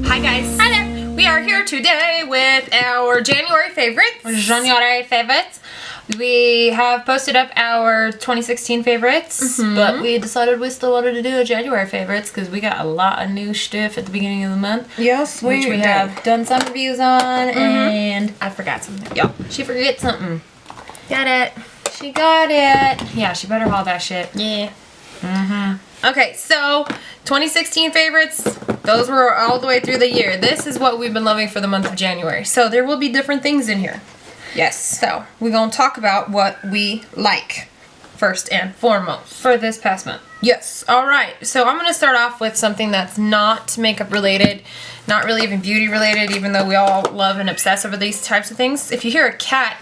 Hi guys. Hi there. We are here today with our January favorites. We have posted up our 2016 favorites, but we decided we still wanted to do a January favorites because we got a lot of new stuff at the beginning of the month. Yes, which we have done some reviews on, and I forgot something. Yeah, she forget something. Got it. She got it. Yeah, she better haul that shit. Yeah. Okay, so 2016 favorites, those were all the way through the year. This is what we've been loving for the month of January. So there will be different things in here. Yes. So we're going to talk about what we like first and foremost for this past month. Yes. All right. So I'm going to start off with something that's not makeup related, not really even beauty related, even though we all love and obsess over these types of things. If you hear a cat,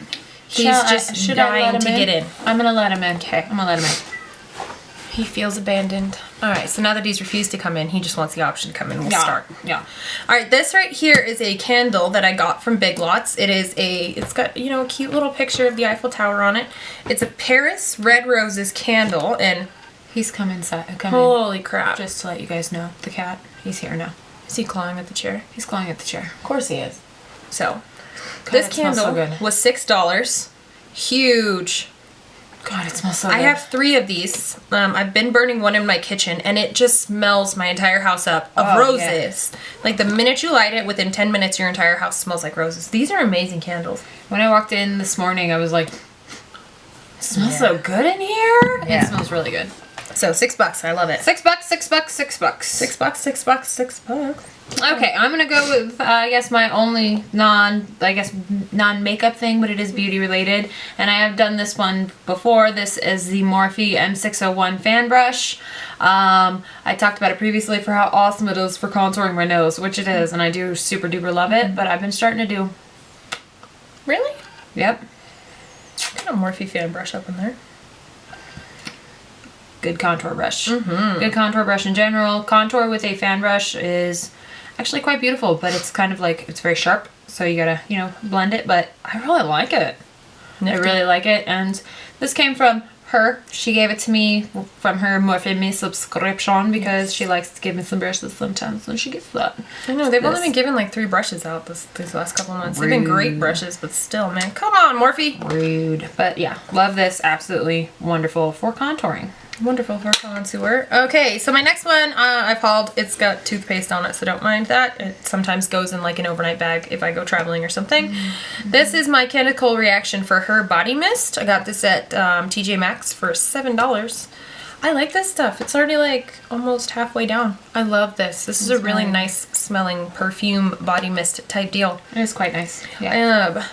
he's just dying to get in. I'm going to let him in. Okay. I'm going to let him in. He feels abandoned. Alright, so now that he's refused to come in, he just wants the option to come in. We'll start. Yeah. Alright, this right here is a candle that I got from Big Lots. It's got, you know, a cute little picture of the Eiffel Tower on it. It's a Paris Red Roses candle, and He's come inside. holy crap. Just to let you guys know, the cat, he's here now. Is he clawing at the chair? He's clawing at the chair. Of course he is. So, God, this it smells candle so good. was $6. Huge. God, it smells so good. I have 3 of these. I've been burning one in my kitchen, and it just smells my entire house up of roses. Yeah. Like, the minute you light it, within 10 minutes, your entire house smells like roses. These are amazing candles. When I walked in this morning, I was like, it smells so good in here. Yeah. It smells really good. So, $6. I love it. $6, $6, $6. $6. Okay, I'm gonna go with I guess my only non-makeup thing, but it is beauty related, and I have done this one before. This is the Morphe M601 fan brush. I talked about it previously for how awesome it is for contouring my nose, which it is, and I do super duper love it. But I've been starting to do. Really? Yep. Kind of Morphe fan brush up in there. Good contour brush. Good contour brush in general. Contour with a fan brush is actually quite beautiful, but it's kind of like, it's very sharp, so you gotta, you know, blend it, but I really like it. Nifty. I really like it, and this came from her. She gave it to me from her Morphe Me subscription because she likes to give me some brushes sometimes, so she gets that. I know, they've only been giving like 3 brushes out these last couple of months. Rude. They've been great brushes, but still, man, come on, Morphe. Rude. But yeah, love this. Absolutely wonderful for contouring. Wonderful for contour. Okay, so my next one I've hauled. It's got toothpaste on it, so don't mind that. It sometimes goes in like an overnight bag if I go traveling or something. This is my chemical reaction for her body mist. I got this at TJ Maxx for $7. I like this stuff. It's already like almost halfway down. I love this. This is a really nice smelling perfume body mist type deal. It is quite nice. Yeah.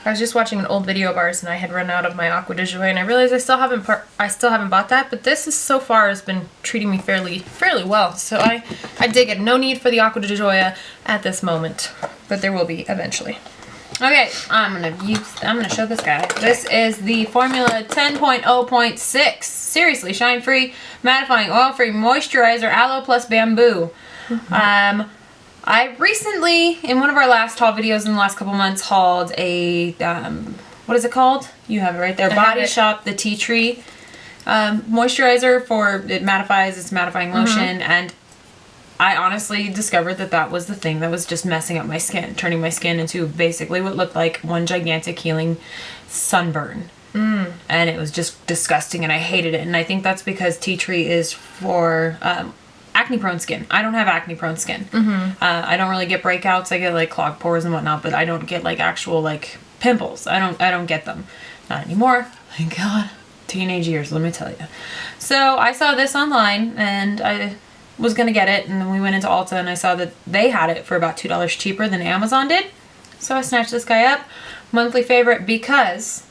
I was just watching an old video of ours, and I had run out of my Aqua de Joy, and I realized I still haven't bought that. But this is so far has been treating me fairly well. So I dig it. No need for the Aqua de Joy at this moment, but there will be eventually. Okay, I'm gonna show this guy. This is the Formula 10.0.6. Seriously, shine free, mattifying, oil free moisturizer, aloe plus bamboo. I recently, in one of our last haul videos in the last couple months, hauled a, what is it called? You have it right there. Body Shop, the Tea Tree moisturizer for, it mattifies, it's mattifying lotion, and I honestly discovered that that was the thing that was just messing up my skin, turning my skin into basically what looked like one gigantic healing sunburn. And it was just disgusting, and I hated it, and I think that's because Tea Tree is for, acne prone skin. I don't have acne prone skin. I don't really get breakouts. I get like clogged pores and whatnot, but I don't get like actual like pimples. I don't get them. Not anymore. Thank God. Teenage years, let me tell you. So I saw this online, and I was gonna get it, and then we went into Ulta, and I saw that they had it for about $2 cheaper than Amazon did. So I snatched this guy up. Monthly favorite because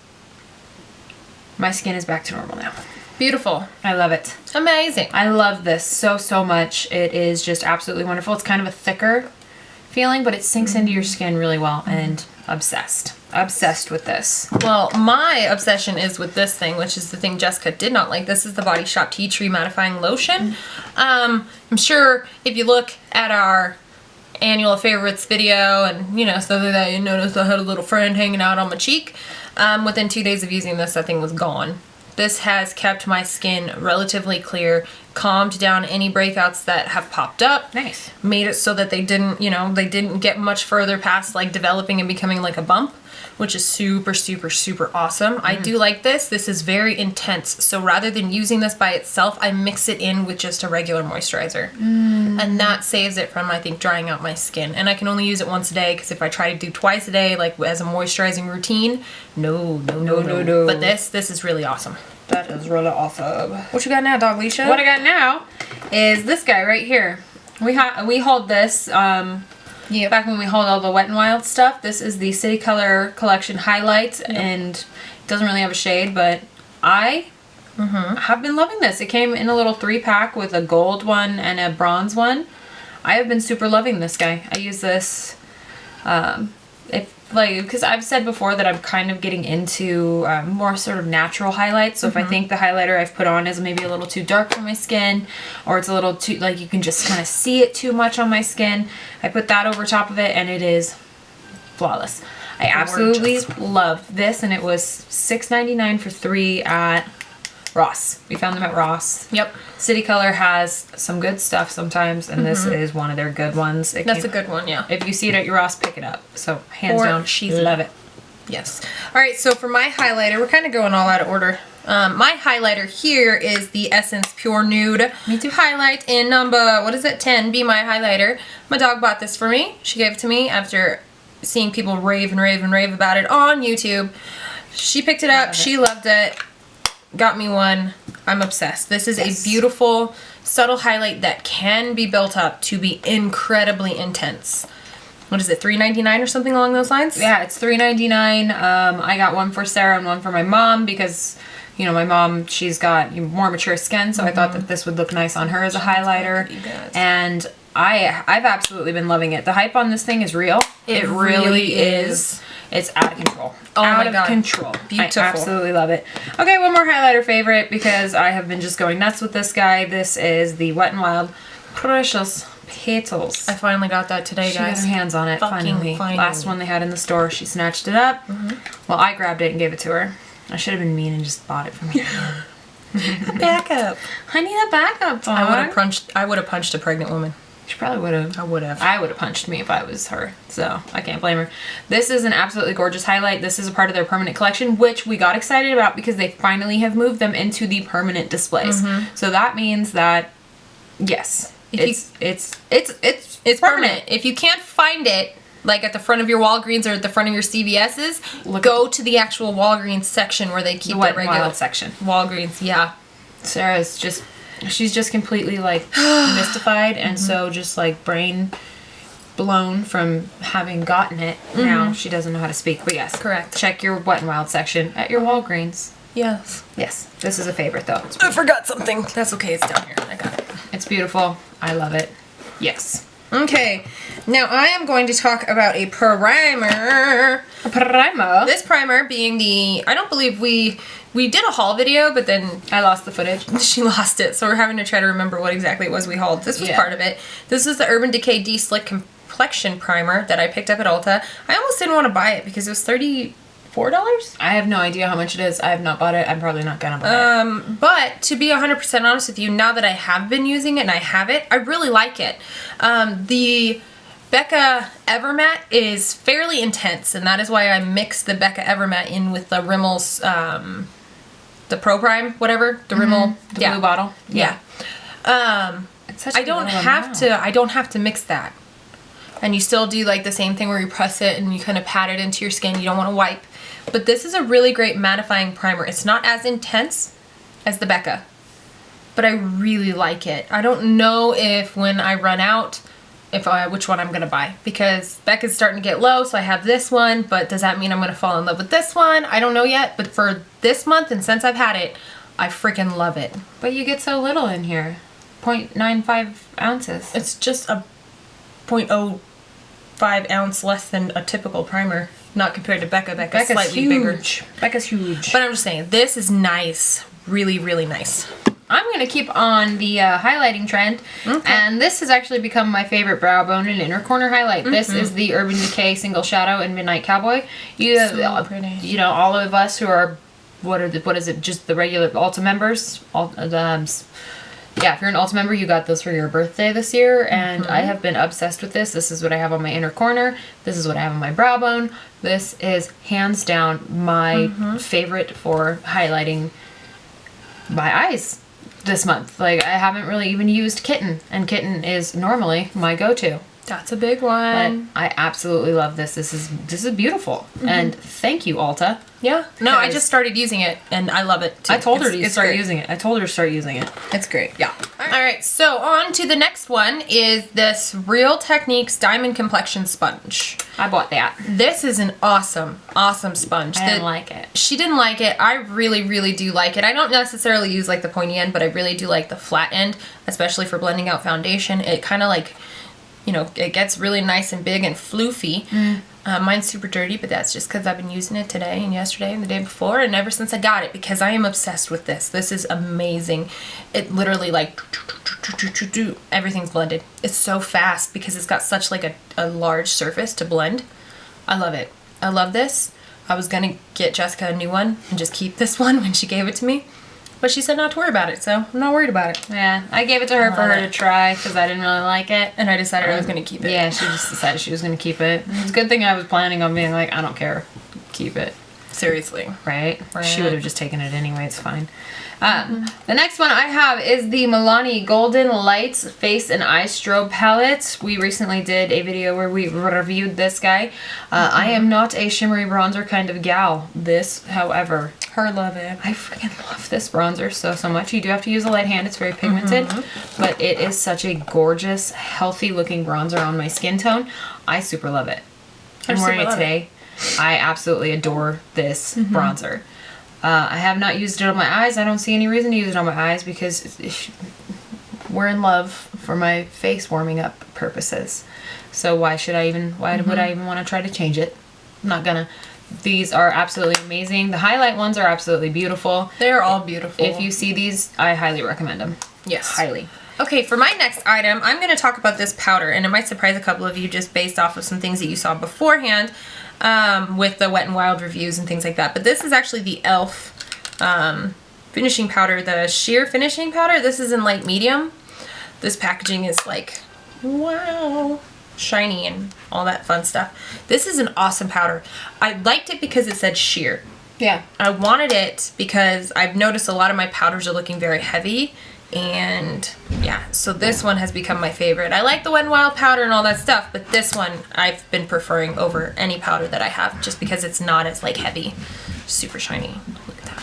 my skin is back to normal now. Beautiful. I love it. Amazing. I love this so much. It is just absolutely wonderful. It's kind of a thicker feeling, but it sinks into your skin really well, and obsessed. Obsessed with this. Well, my obsession is with this thing, which is the thing Jessica did not like. This is the Body Shop Tea Tree Mattifying Lotion. I'm sure if you look at our annual favorites video and, you know, stuff like that, you notice I had a little friend hanging out on my cheek. Within 2 days of using this, that thing was gone. This has kept my skin relatively clear, calmed down any breakouts that have popped up. Nice. Made it so that they didn't, you know, they didn't get much further past like developing and becoming like a bump, which is super, super, super awesome. I do like this. This is very intense. So rather than using this by itself, I mix it in with just a regular moisturizer. And that saves it from, I think, drying out my skin. And I can only use it once a day, because if I try to do twice a day, like as a moisturizing routine, no. But this is really awesome. That is really awesome. What you got now, Dog Leisha? What I got now is this guy right here. We hauled this back when we hauled all the Wet n Wild stuff. This is the City Color Collection Highlights, and it doesn't really have a shade, but I have been loving this. It came in a little 3-pack with a gold one and a bronze one. I have been super loving this guy. I use this because I've said before that I'm kind of getting into more sort of natural highlights. So if I think the highlighter I've put on is maybe a little too dark for my skin, or it's a little too, like, you can just kind of see it too much on my skin, I put that over top of it and it is flawless. I absolutely love this, and it was $6.99 for 3 at Ross. We found them at Ross. Yep. City Color has some good stuff sometimes, and this is one of their good ones. That's a good one, yeah. If you see it at your Ross, pick it up. So hands down, love it. Yes. All right, so for my highlighter, we're kind of going all out of order. My highlighter here is the Essence Pure Nude. Me too. Highlight in number, 10, Be My Highlighter. My dog bought this for me. She gave it to me after seeing people rave about it on YouTube. She picked it up. She loved it. Got me one. I'm obsessed. This is a beautiful, subtle highlight that can be built up to be incredibly intense. What is it, $3.99 or something along those lines? Yeah, it's $3.99. I got one for Sarah and one for my mom because, you know, my mom, she's got more mature skin, so I thought that this would look nice on her as a highlighter. And I've absolutely been loving it. The hype on this thing is real. It really is. It's out of control. Oh out my of God. Control. Beautiful. I absolutely love it. Okay, one more highlighter favorite because I have been just going nuts with this guy. This is the Wet n Wild Precious Petals. I finally got that today, guys. She got her hands on it, finally. Last one they had in the store, she snatched it up. Well, I grabbed it and gave it to her. I should have been mean and just bought it from her. Backup. I need a backup, dog. I would have punched a pregnant woman. She probably would have. I would have. I would have punched me if I was her, so I can't blame her. This is an absolutely gorgeous highlight. This is a part of their permanent collection, which we got excited about because they finally have moved them into the permanent displays. So that means that, yes, it's permanent. If you can't find it, like at the front of your Walgreens or at the front of your CVS's, go to the actual Walgreens section where they keep the Wet n regular Wild section. Walgreens, yeah. Sarah's just, she's just completely like mystified and so just like brain blown from having gotten it. Now she doesn't know how to speak, but yes. Correct. Check your Wet n Wild section at your Walgreens. Yes. Yes. This is a favorite though. I forgot something. That's okay, it's down here. I got it. It's beautiful. I love it. Yes. Okay, now I am going to talk about a primer. A primer? This primer being the, I don't believe we did a haul video, but then I lost the footage. she lost it, so we're having to try to remember what exactly it was we hauled. This was part of it. This is the Urban Decay De-Slick Complexion Primer that I picked up at Ulta. I almost didn't want to buy it because it was $34. I have no idea how much it is. I have not bought it. I'm probably not gonna buy it. But to be 100% honest with you, now that I have been using it and I have it, I really like it. The Becca Evermatte is fairly intense, and that is why I mixed the Becca Evermatte in with the Rimmel's, the Pro Prime, whatever, the Rimmel, the blue bottle. Yeah. It's such I don't have to mix that. And you still do like the same thing where you press it and you kind of pat it into your skin. You don't want to wipe. But this is a really great mattifying primer. It's not as intense as the Becca, but I really like it. I don't know if when I run out, which one I'm going to buy, because Becca's starting to get low, so I have this one, but does that mean I'm going to fall in love with this one? I don't know yet, but for this month and since I've had it, I freaking love it. But you get so little in here. 0.95 ounces. It's just a 0.05 ounce less than a typical primer. Not compared to Becca. Becca's slightly bigger. Becca's huge. But I'm just saying, this is nice. Really, really nice. I'm going to keep on the highlighting trend. And this has actually become my favorite brow bone and inner corner highlight. This is the Urban Decay Single Shadow and Midnight Cowboy. So pretty. You know, all of us who are, what is it, just the regular Ulta members, yeah, if you're an Ulta member, you got those for your birthday this year, and I have been obsessed with this. This is what I have on my inner corner. This is what I have on my brow bone. This is hands down my favorite for highlighting my eyes this month. Like, I haven't really even used Kitten, and Kitten is normally my go-to. That's a big one. But I absolutely love this. This is beautiful. And thank you, Ulta. Yeah. No, I just started using it, and I love it, too. I told her to start using it. I told her to start using it. It's great. Yeah. All right, so on to the next one is this Real Techniques Diamond Complexion Sponge. I bought that. This is an awesome, awesome sponge. I didn't like it. She didn't like it. I really, really do like it. I don't necessarily use like the pointy end, but I really do like the flat end, especially for blending out foundation. It kind of like, you know, it gets really nice and big and floofy. Mine's super dirty, but that's just because I've been using it today and yesterday and the day before and ever since I got it, because I am obsessed with this. This is amazing. It literally like, everything's blended. It's so fast because it's got such like a large surface to blend. I love it. I love this. I was going to get Jessica a new one and just keep this one when she gave it to me. But she said not to worry about it, so I'm not worried about it. Yeah, I gave it to her for her to try because I didn't really like it. And I decided I was going to keep it. Yeah, she just decided she was going to keep it. It's a good thing I was planning on being like, I don't care. Keep it. Seriously. Right? She would have just taken it anyway. It's fine. The next one I have is the Milani Golden Lights Face and Eye Strobe Palette. We recently did a video where we reviewed this guy. I am not a shimmery bronzer kind of gal. This, however... Her love it. I freaking love this bronzer so much. You do have to use a light hand. It's very pigmented. But it is such a gorgeous, healthy looking bronzer on my skin tone. I super love it. I'm wearing it today. I absolutely adore this bronzer. I have not used it on my eyes. I don't see any reason to use it on my eyes because we're in love for my face warming up purposes. So why would I even want to try to change it? I'm not gonna. These are absolutely amazing. The highlight ones are absolutely beautiful. They're all beautiful. If you see these, I highly recommend them. Yes. Highly. Okay, for my next item, I'm going to talk about this powder, and it might surprise a couple of you just based off of some things that you saw beforehand with the Wet n Wild reviews and things like that. But this is actually the e.l.f. Finishing powder, the sheer finishing powder. This is in light medium. This packaging is like, wow, shiny and all that fun stuff. This is an awesome powder. I liked it because it said sheer. Yeah. I wanted it because I've noticed a lot of my powders are looking very heavy, and yeah, so this one has become my favorite. I like the Wet n Wild powder and all that stuff, but this one I've been preferring over any powder that I have just because it's not as like heavy. Super shiny. Look at that.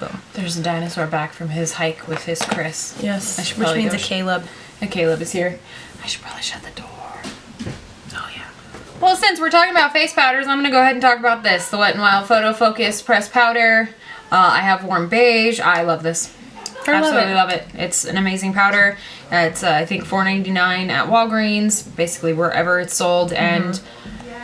Boom. There's a dinosaur back from his hike with his Chris. Yes. I should Which probably means go a Caleb. And Caleb is here. I should probably shut the door. Oh, yeah. Well, since we're talking about face powders, I'm going to go ahead and talk about this. The Wet n Wild Photo Focus Press Powder. I have Warm Beige. I love this. Absolutely love it. It's an amazing powder. It's, I think, $4.99 at Walgreens. Basically, wherever it's sold. And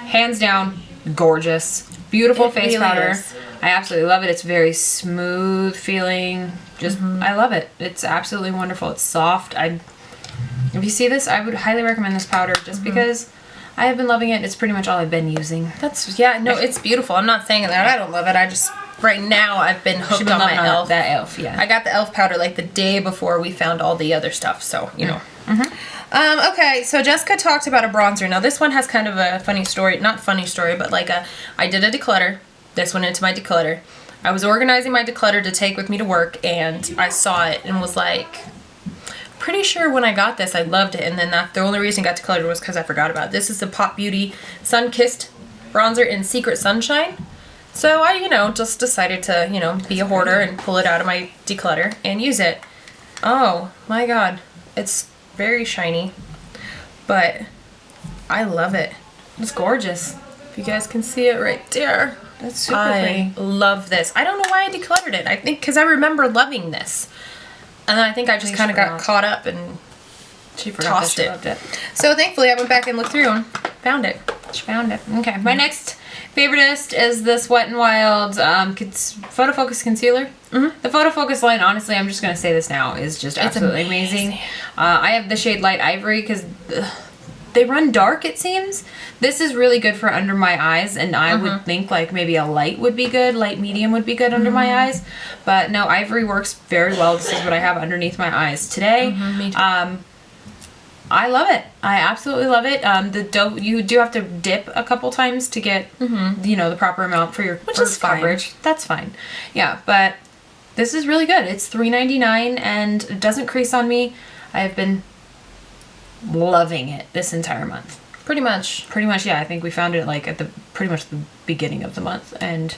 hands down, gorgeous. Beautiful face powder. I absolutely love it. It's very smooth feeling. Just, I love it. It's absolutely wonderful. It's soft. If you see this, I would highly recommend this powder just because I have been loving it. It's pretty much all I've been using. Yeah, no, it's beautiful. I'm not saying that I don't love it. I just, right now, I've been hooked on my e.l.f. That e.l.f., yeah. I got the e.l.f. powder like the day before we found all the other stuff, so, you know. Okay, so Jessica talked about a bronzer. Now, this one has kind of a funny story. Not funny story, but like I did a declutter. This went into my declutter. I was organizing my declutter to take with me to work, and I saw it and was like, pretty sure when I got this, I loved it, and then the only reason it got decluttered was because I forgot about it. This is the Pop Beauty Sun Kissed Bronzer in Secret Sunshine. So I, just decided to, be a hoarder and pull it out of my declutter and use it. Oh my god, it's very shiny, but I love it. It's gorgeous. If you guys can see it right there. That's super pretty. I love this. I don't know why I decluttered it. I think because I remember loving this. And then I think I just kind of got caught up and tossed it. So thankfully I went back and looked through and found it. She found it. Okay. My next favoriteest is this Wet n Wild Photo Focus Concealer. The Photo Focus line, honestly, I'm just going to say this now, is just absolutely amazing. I have the shade Light Ivory because they run dark, it seems. This is really good for under my eyes, and I would think like maybe a light would be good, light medium would be good under my eyes. But no, ivory works very well. This is what I have underneath my eyes today. Me too. I love it. I absolutely love it. The dough, you do have to dip a couple times to get, you know, the proper amount for your first coverage. That's fine. Yeah, but this is really good. It's $3.99 and it doesn't crease on me. I have been loving it this entire month. Pretty much. Pretty much, yeah. I think we found it like at pretty much the beginning of the month, and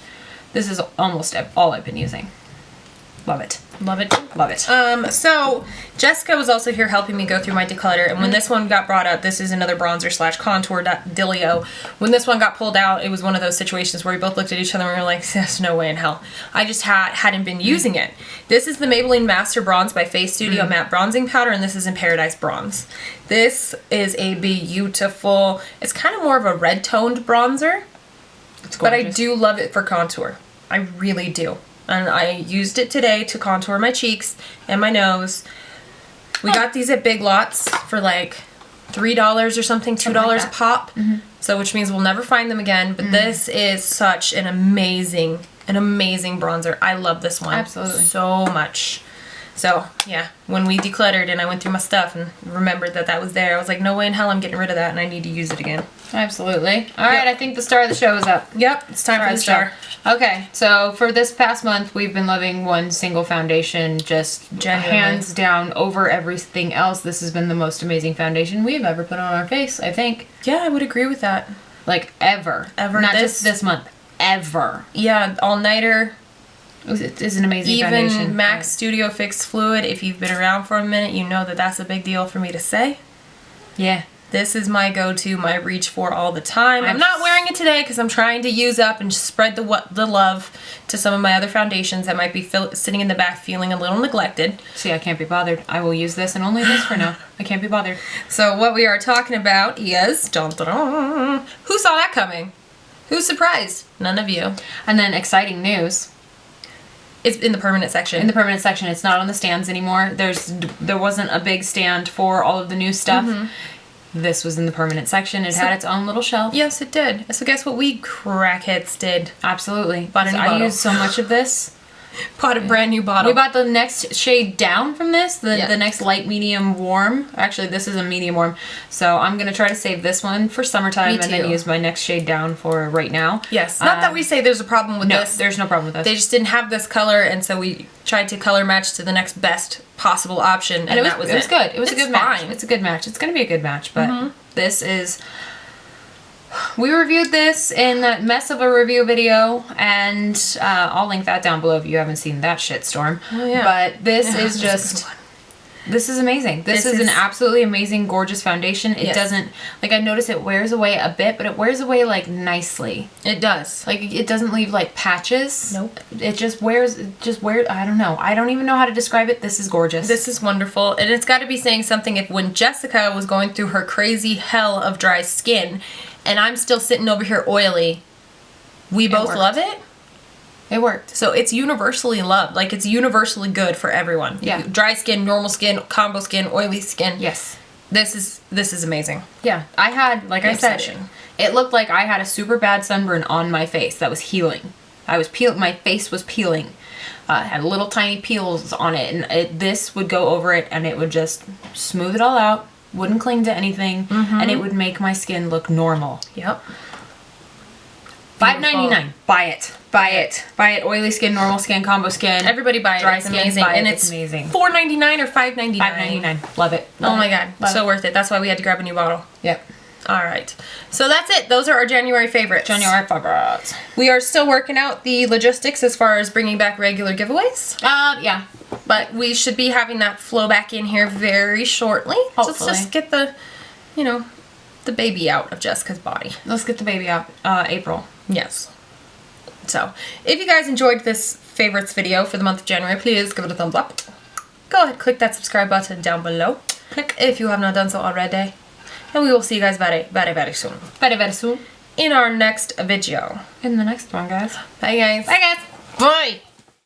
this is almost all I've been using. Love it. Love it. Love it. So Jessica was also here helping me go through my declutter, and when this one got brought up, this is another bronzer slash contour Dilio. When this one got pulled out, it was one of those situations where we both looked at each other and we were like, there's no way in hell. I just hadn't been using it. This is the Maybelline Master Bronze by Face Studio Matte Bronzing Powder, and this is in Paradise Bronze. This is a beautiful, it's kind of more of a red toned bronzer, but I do love it for contour. I really do. And I used it today to contour my cheeks and my nose. We got these at Big Lots for like $3 or something, $2 like a pop. So which means we'll never find them again. But this is such an amazing bronzer. I love this one. Absolutely. So much. So yeah, when we decluttered and I went through my stuff and remembered that was there, I was like, no way in hell I'm getting rid of that and I need to use it again. Absolutely. All right, I think the star of the show is up. Yep, it's time for the star. Okay, so for this past month, we've been loving one single foundation, just hands down over everything else. This has been the most amazing foundation we've ever put on our face, I think. Yeah, I would agree with that. Like, ever. Ever. Not just this month. Ever. Yeah, all-nighter. It is an amazing foundation. Even MAC Studio Fix Fluid, if you've been around for a minute, you know that that's a big deal for me to say. Yeah. This is my go-to, my reach for all the time. I'm not wearing it today because I'm trying to use up and spread the love to some of my other foundations that might be sitting in the back feeling a little neglected. See, I can't be bothered. I will use this and only this for now. I can't be bothered. So what we are talking about is... Dun, dun, dun, who saw that coming? Who's surprised? None of you. And then exciting news. It's in the permanent section. In the permanent section. It's not on the stands anymore. There wasn't a big stand for all of the new stuff. This was in the permanent section. It had its own little shelf. Yes, it did. So guess what we crackheads did? Absolutely. Bought a new bottle. I used so much of this. Bought a brand new bottle. We bought the next shade down from this, the next light, medium, warm. Actually, this is a medium warm. So I'm going to try to save this one for summertime and then use my next shade down for right now. Yes. Not that we say there's a problem with this. No, there's no problem with this. They just didn't have this color, and so we tried to color match to the next best possible option, and that was it. It was good. It was a good match. It's a good match. It's going to be a good match, but this is... We reviewed this in that mess of a review video, and I'll link that down below if you haven't seen that shitstorm. Oh, yeah. But this is just... This is amazing. This is an absolutely amazing, gorgeous foundation. It doesn't... Like, I noticed it wears away a bit, but it wears away, like, nicely. It does. Like, it doesn't leave, like, patches. Nope. It just wears... I don't know. I don't even know how to describe it. This is gorgeous. This is wonderful. And it's got to be saying something if when Jessica was going through her crazy hell of dry skin... And I'm still sitting over here oily. We both love it. It worked. So it's universally loved. Like, it's universally good for everyone. Yeah. Dry skin, normal skin, combo skin, oily skin. Yes. This is amazing. Yeah. I had, like I said, it looked like I had a super bad sunburn on my face that was healing. My face was peeling. Had little tiny peels on it, and this would go over it, and it would just smooth it all out. Wouldn't cling to anything, and it would make my skin look normal. Yep. $5.99. Buy it. Buy it. Buy it. Oily skin, normal skin, combo skin. Everybody buy it. Dry it's skin, amazing. buy it. And it's amazing. $4.99 or $5.99? $5.99. Love it. Oh my god. So worth it. That's why we had to grab a new bottle. Yep. Alright. So that's it. Those are our January favorites. January favorites. We are still working out the logistics as far as bringing back regular giveaways. Yeah. But we should be having that flow back in here very shortly. Hopefully. Let's just get the, the baby out of Jessica's body. Let's get the baby out. April. Yes. So, if you guys enjoyed this favorites video for the month of January, please give it a thumbs up. Go ahead, click that subscribe button down below. Click if you have not done so already. And we will see you guys very, very, very soon. Very, very soon. In our next video. In the next one, guys. Bye, guys. Bye, guys. Bye.